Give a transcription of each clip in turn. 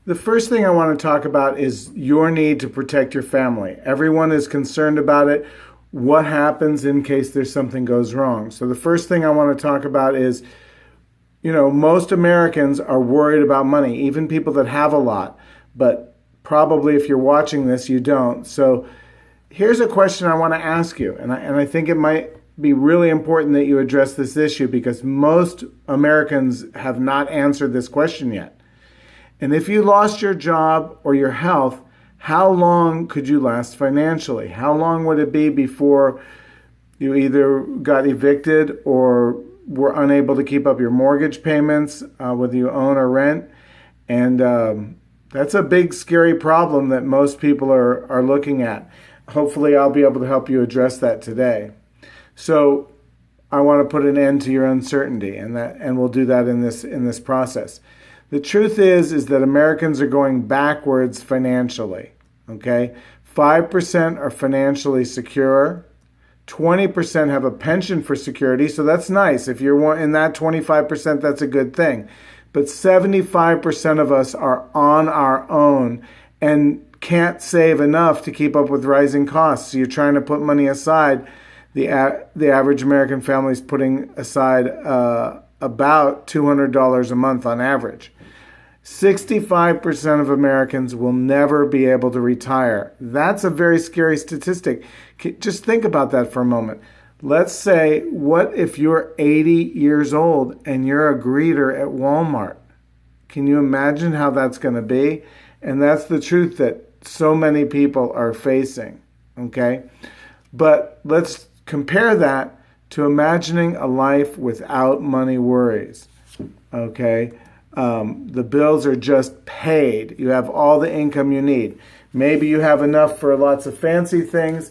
The first thing I want to talk about is your need to protect your family. Everyone is concerned about it. What happens in case there's something goes wrong? So the first thing I want to talk about is, most Americans are worried about money, even people that have a lot, but probably if you're watching this, you don't. So here's a question I want to ask you, and I think it might be really important that you address this issue because most Americans have not answered this question yet. And if you lost your job or your health, how long could you last financially? How long would it be before you either got evicted or were unable to keep up your mortgage payments, whether you own or rent? And that's a big, scary problem that most people are looking at. Hopefully, I'll be able to help you address that today. So I want to put an end to your uncertainty, and we'll do that in this process. The truth is that Americans are going backwards financially, okay? 5% are financially secure. 20% have a pension for security, so that's nice. If you're in that 25%, that's a good thing. But 75% of us are on our own and can't save enough to keep up with rising costs. So you're trying to put money aside. The average American family is putting aside about $200 a month on average. 65% of Americans will never be able to retire. That's a very scary statistic. Just think about that for a moment. Let's say, what if you're 80 years old and you're a greeter at Walmart? Can you imagine how that's going to be? And that's the truth that so many people are facing, okay? But let's compare that to imagining a life without money worries, okay? The bills are just paid. You have all the income you need. Maybe you have enough for lots of fancy things,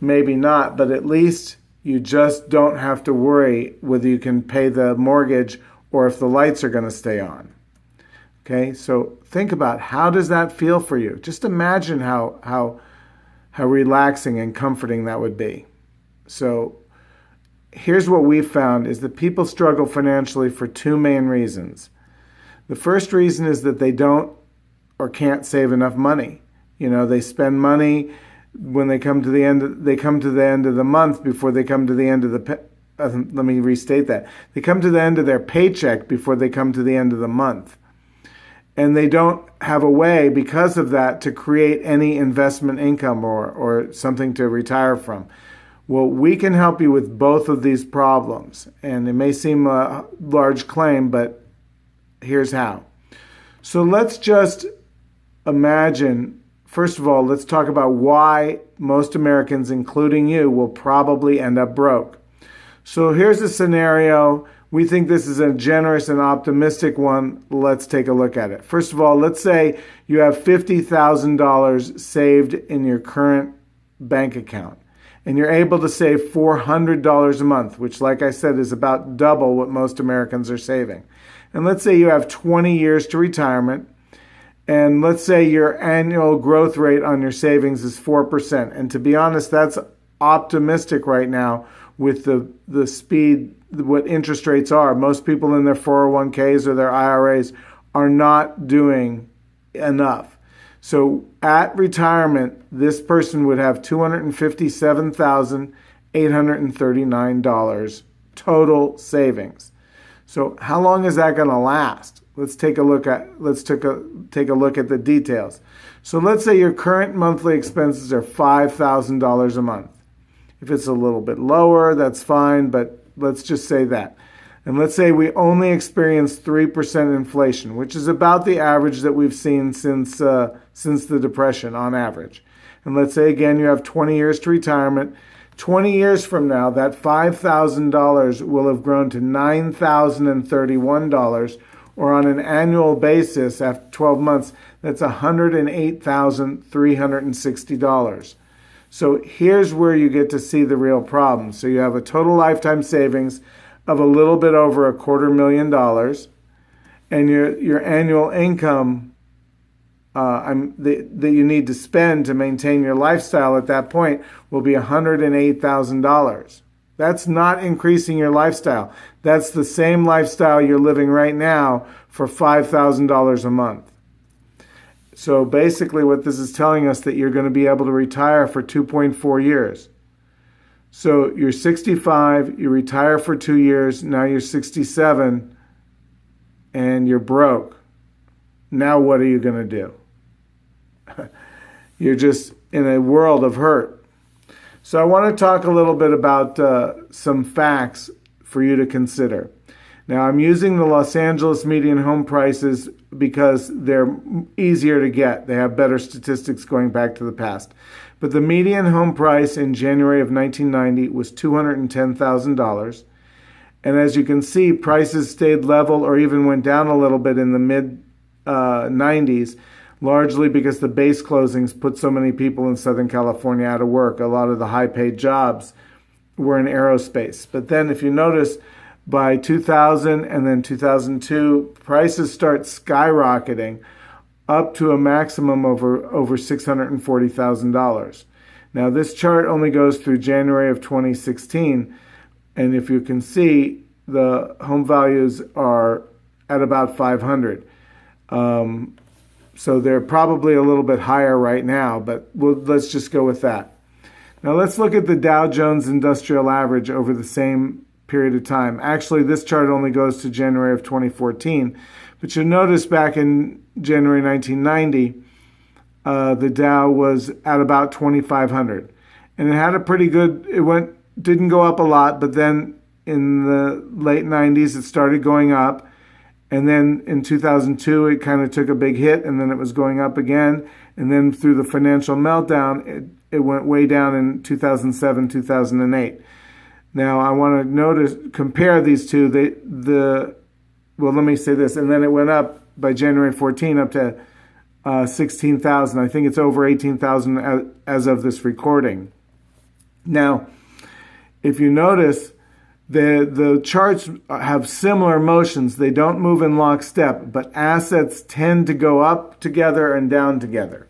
maybe not, but at least you just don't have to worry whether you can pay the mortgage or if the lights are going to stay on. Okay, so think about, how does that feel for you? Just imagine how relaxing and comforting that would be. So here's what we've found is that people struggle financially for two main reasons. The first reason is that they don't or can't save enough money. They spend money when they come to the end of the month before they come to the end of let me restate that. They come to the end of their paycheck before they come to the end of the month. And they don't have a way, because of that, to create any investment income or something to retire from. Well, we can help you with both of these problems. And it may seem a large claim, but here's how. So let's just imagine, first of all, let's talk about why most Americans, including you, will probably end up broke. So here's a scenario. We think this is a generous and optimistic one. Let's take a look at it. First of all, let's say you have $50,000 saved in your current bank account, and you're able to save $400 a month, which, like I said, is about double what most Americans are saving. And let's say you have 20 years to retirement, and let's say your annual growth rate on your savings is 4%. And to be honest, that's optimistic right now with the speed, what interest rates are. Most people in their 401ks or their IRAs are not doing enough. So at retirement, this person would have $257,839 total savings. So how long is that going to last? Let's take a look at the details. So let's say your current monthly expenses are $5,000 a month. If it's a little bit lower, that's fine, but let's just say that. And let's say we only experience 3% inflation, which is about the average that we've seen since the Depression on average. And let's say, again, you have 20 years to retirement. 20 years from now, that $5,000 will have grown to $9,031, or on an annual basis, after 12 months, that's $108,360. So here's where you get to see the real problem. So you have a total lifetime savings of a little bit over $250,000, and your annual income that you need to spend to maintain your lifestyle at that point will be $108,000. That's not increasing your lifestyle. That's the same lifestyle you're living right now for $5,000 a month. So basically what this is telling us that you're going to be able to retire for 2.4 years. So you're 65, you retire for 2 years, now you're 67, and you're broke. Now what are you going to do? You're just in a world of hurt. So I want to talk a little bit about some facts for you to consider. Now I'm using the Los Angeles median home prices because they're easier to get. They have better statistics going back to the past. But the median home price in January of 1990 was $210,000. And as you can see, prices stayed level or even went down a little bit in the mid-90s, largely because the base closings put so many people in Southern California out of work. A lot of the high-paid jobs were in aerospace. But then if you notice, by 2000 and then 2002, prices start skyrocketing up to a maximum over $640,000. Now this chart only goes through January of 2016, and if you can see, the home values are at about 500. So they're probably a little bit higher right now, but let's just go with that. Now let's look at the Dow Jones Industrial Average over the same period of time. Actually, this chart only goes to January of 2014, but you'll notice back in January 1990, the Dow was at about 2,500, and it had a pretty good. Didn't go up a lot, but then in the late 90s, it started going up, and then in 2002, it kind of took a big hit, and then it was going up again, and then through the financial meltdown, it went way down in 2007, 2008. Now, I want to compare these two. Well, let me say this. And then it went up by January 14 up to 16,000. I think it's over 18,000 as of this recording. Now, if you notice, the charts have similar motions. They don't move in lockstep, but assets tend to go up together and down together.